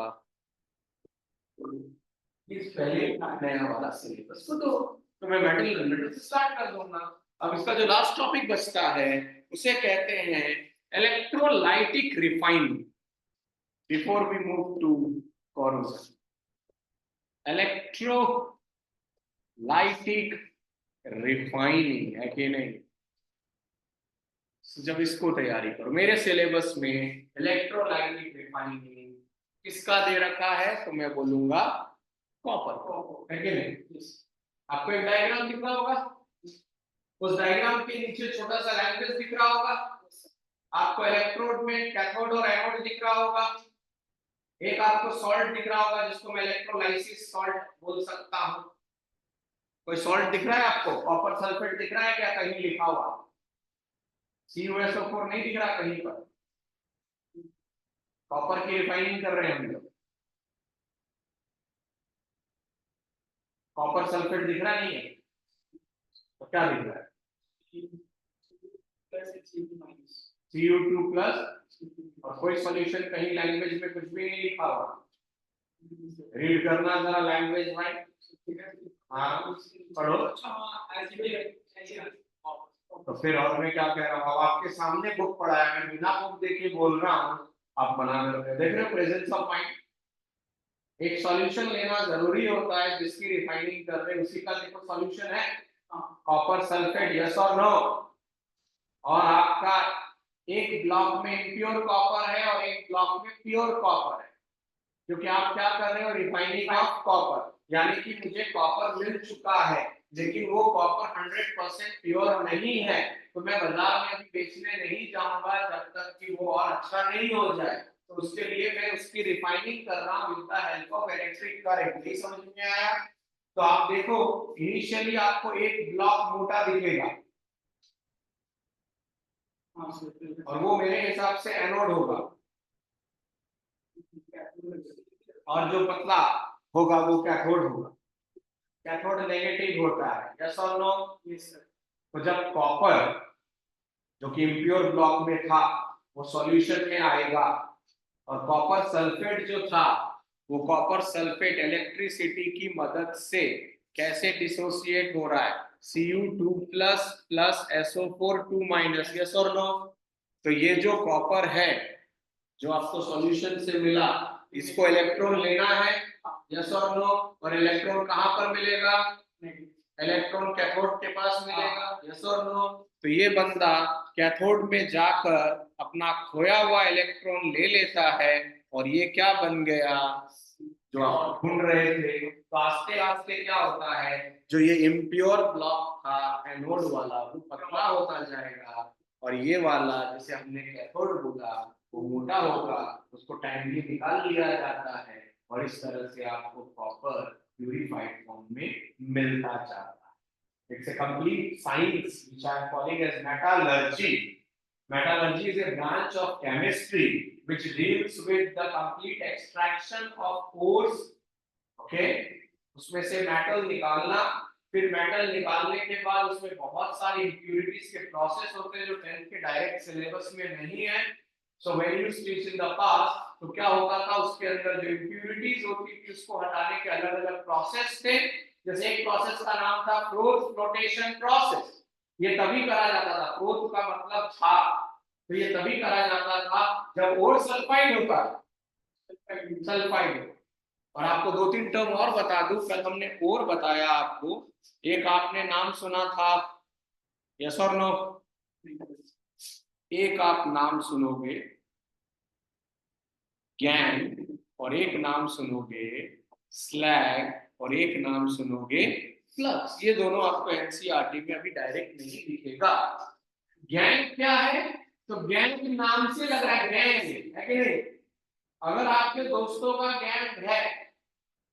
आपका इस पहले नया वाला सिलेबस तो मैं मेटल से स्टार्ट कर दूंगा। अब इसका जो लास्ट टॉपिक बचता है उसे कहते हैं electrolytic refining. Before we move to corrosion, electrolytic refining है कि नहीं? जब इसको तैयारी करो, मेरे सिलेबस में इलेक्ट्रोलाइटिक रिफाइनिंग किसका दे रखा है तो मैं बोलूंगा कॉपर है कि नहीं। आपको एक डायग्राम दिख रहा होगा, उस डायग्राम के नीचे छोटा सा लैंग्वेज दिख रहा होगा, आपको इलेक्ट्रोड में कैथोड और एनोड दिख रहा होगा, एक आपको सॉल्ट दिख रहा होगा जिसको मैं इलेक्ट्रोलाइसिस सॉल्ट बोल सकता हूं। कोई सॉल्ट दिख रहा है आपको? कॉपर सल्फेट दिख रहा है क्या कहीं लिखा हुआ? CuSO4 नहीं दिख रहा कहीं पर? कॉपर की रिफाइनिंग कर रहे हैं हम लोग। कॉपर सल्फेट दिख रहा नहीं है तो क्या दिख रहा है? Cu2 प्लस, और कोई सॉल्यूशन कहीं लैंग्वेज में कुछ भी नहीं लिखा हुआ। रीड करना जरा लैंग्वेज में। हाँ पढ़ो। तो फिर और मैं क्या कह रहा हूँ, अब आपके सामने बुक पढ़ा है, मैं बिना बुक देखे बोल रहा हूँ, आप बना कर देख रहे हो प्रेजेंस ऑफ माइंड। एक सॉल्यूशन लेना जरूरी होता है, जिसकी रिफाइनिंग कर रहे हैं उसी का देखो सॉल्यूशन है कॉपर सल्फेट, यस और नो। और आपका एक ब्लॉक में इम्प्योर कॉपर है और एक ब्लॉक में प्योर कॉपर है, क्योंकि आप क्या कर रहे हो, रिफाइनिंग ऑफ कॉपर। यानी कि मुझे कॉपर मिल चुका है लेकिन वो कॉपर 100% प्योर नहीं है, तो मैं बाजार में अभी बेचने नहीं जाऊंगा जब तक कि वो और अच्छा नहीं हो जाए। तो उसके लिए मैं उसकी रिफाइनिंग कर रहा हूं with the help of electric current. ये समझ में आया? तो आप देखो इनिशियली आपको एक ब्लॉक मोटा दिखेगा और वो मेरे हिसाब से एनोड होगा, और जो पतला होगा वो कैथोड होगा। कैथोड नेगेटिव होता है, यस और नो? तो जब कॉपर जो कि इम्प्योर ब्लॉक में था वो सॉल्यूशन में आएगा, और कॉपर सल्फेट जो था वो कॉपर सल्फेट इलेक्ट्रिसिटी की मदद से कैसे डिसोसिएट हो रहा है, Cu2 plus plus SO4 2 minus, yes और नो? तो ये जो कॉपर है जो आपको सॉल्यूशन से मिला, इसको इलेक्ट्रॉन लेना है, यस और नो? और इलेक्ट्रॉन कहां पर मिलेगा? इलेक्ट्रॉन कैथोड के पास मिलेगा, यस और नो? तो ये बंदा कैथोड में जाकर अपना खोया हुआ इलेक्ट्रॉन ले लेता है, और ये क्या बन गया जो आप ढूंढ रहे थे। तो आस्ते आस्ते क्या होता है, जो ये इम्प्योर ब्लॉक था एनोड वाला वो पतला होता जाएगा, और ये वाला जिसे हमने कैथोड बोला वो मोटा होगा, उसको टाइमली निकाल लिया जाता है, और इस तरह से आपको कॉपर प्यूरिफाइड फॉर्म में मिलता जाता है। It's a complete science which I am calling as metallurgy. Metallurgy is a branch of chemistry which deals with the complete extraction of ores. Okay? उसमें से मेटल निकालना, फिर मेटल निकालने के बाद उसमें बहुत सारी इम्प्यूरिटीज के प्रोसेस होते हैं जो 10th के डायरेक्ट सिलेबस में नहीं है। So when you teach in the past, तो क्या होता था, उसके अंदर जो इम्प्यूरिटीज होती थी उसको हटाने के अलग अलग प्रोसेस थे। जैसे एक प्रोसेस का नाम था फ्लोट फ्लोटेशन प्रोसेस। ये तभी करा जाता था, फ्लोट का मतलब था, तो ये तभी करा जाता था जब ओर सल्फाइड होता है, सल्फाइड। और आपको दो तीन टर्म और बता दूं, कल हमने और बताया आपको, एक आपने नाम सुना था, यस और नो? एक आप नाम सुनोगे गैंग, और एक नाम सुनोगे स्लैग, और एक नाम सुनोगे फ्लक्स। ये दोनों आपको एनसीईआरटी में अभी डायरेक्ट नहीं दिखेगा। गैंग क्या है? तो गैंग नाम से लग रहा है गैंग है कि नहीं? अगर आपके दोस्तों का गैंग है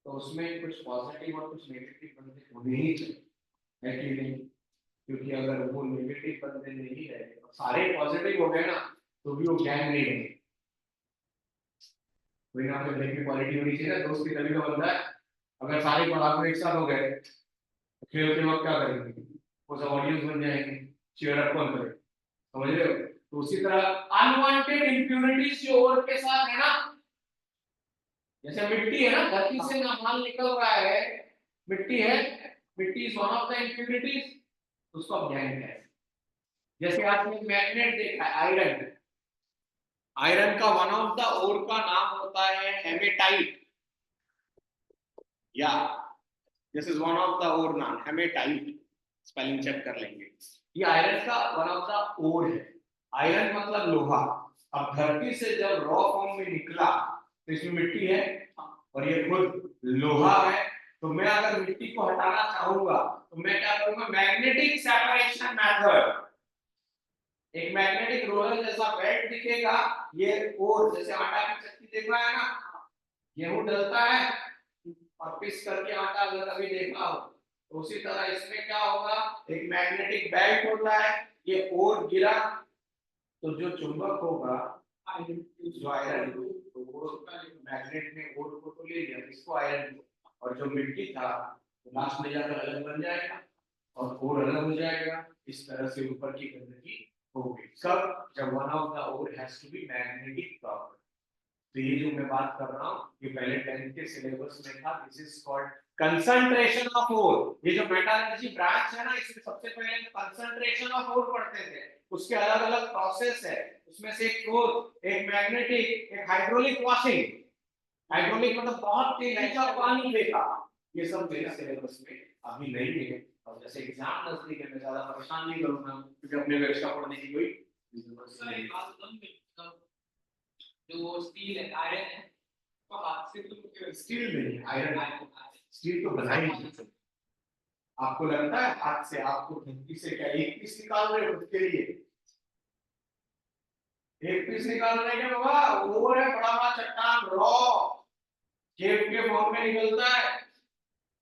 तो उसमें कुछ पॉजिटिव और कुछ नेगेटिव बंदे होने ही चाहिए, है कि नहीं? क्योंकि अगर वो नेगेटिव बंदे नहीं रहे और सारे पॉजिटिव हो गए ना, तो भी वो गैंग नहीं है। कोई ना कोई ब्रेक की क्वालिटी होनी चाहिए ना, दोस्त की तभी तो बनता है। अगर सारे पढ़ाकू एक साथ हो गए तो खेलते वक्त क्या करेंगे, वो सब ऑडियंस बन जाएंगे, चीयर अप कौन करे, समझ रहे हो? तो उसी तरह अनवांटेड इंप्यूरिटीज जो और के साथ है ना, जैसे मिट्टी है ना, धरती से ना माल निकल रहा है, मिट्टी है, मिट्टी is one of the impurities, उसको आप ज्ञान है। जैसे आपने मैग्नेट देखा है, आयरन, आयरन का वन ऑफ द ओर का नाम होता है हेमेटाइट, या this is one of the ore नाम हेमेटाइट, स्पेलिंग चेक कर लेंगे। ये आयरन का वन ऑफ द ओर है। आयरन मतलब लोहा। अब धरती से जब रॉ फॉर्म में निकला तो इसमें मिट्टी है और ये खुद लोहा है। तो मैं अगर मिट्टी को हटाना चाहूंगा तो मैं क्या करूंगा, मैग्नेटिक सेपरेशन मेथड, एक मैग्नेटिक रोलर जैसा बेल्ट दिखेगा, ये और जैसे आटा की चक्की देख रहा है ना, गेहूं डलता है और पिस करके आटा अगर कभी देखा हो, तो उसी तरह इसमें क्या होगा, एक मैग्नेटिक बेल्ट होता है, ये और गिरा तो जो चुंबक होगा, जो आयरन, तो वो मैग्नेट ने और को तो ले लिया, इसको आयरन को, और जो मिट्टी था तो लास्ट में जाकर अलग बन जाएगा और अलग हो जाएगा। इस तरह से ऊपर की गंदगी होगी सब जब one of the ore has to be magnetic property. तो ये जो मैं बात कर रहा हूँ ये पहले 10th के सिलेबस में था, this is called concentration of ore. ये जो मेटालर्जी ब्रांच है ना, इसमें सबसे पहले कंसंट्रेशन ऑफ ओर पढ़ते थे, उसके अलग अलग प्रोसेस है, उसमें से एक कोर, एक मैग्नेटिक, एक हाइड्रोलिक वॉशिंग। हाइड्रोलिक मतलब बहुत तेजी का पानी फेंका, ये सब मेरे सिलेबस में अभी नहीं है। और जैसे एग्जाम नजदीक है मैं ज्यादा परेशान नहीं करूंगा क्योंकि अपने को एक्स्ट्रा पढ़ने की कोई जरूरत नहीं। जो स्टील है, आयरन है, तो हाथ से तो स्टील नहीं है, आयरन है। स्टील तो बना ही नहीं सकते। आपको लगता है हाथ से आपको धरती से क्या एक पीस निकाल रहे हो खुद के लिए? एक पीस निकाल रहे हैं बाबा, वो है बड़ा बड़ा चट्टान रॉ केव के फॉर्म में निकलता है।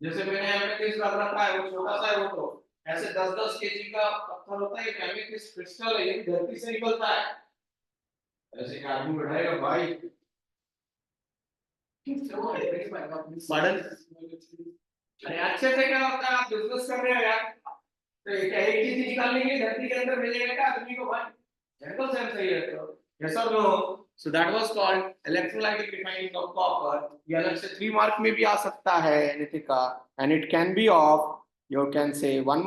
जैसे मैंने एमेथिस्ट कर रखा है, वो छोटा सा है, वो तो ऐसे 10-10 केजी का पत्थर होता है, ये एमेथिस्ट क्रिस्टल है, ये धरती से निकलता है। ऐसे एक आदमी बैठाएगा भाई, पढ़न, अरे अच्छे से क्या होता है, आप बिजनेस कर रहे हो यार, तो क्या एक चीज निकालने के लिए धरती के अंदर मिलेगा क्या आदमी को भाई? जनरल सेंस सही है तो यस और no. So that was called electrolytic refining of copper. ये अलग से 3 मार्क में भी आ सकता है एनीथिंग का, and it can be of, you can say 1 mark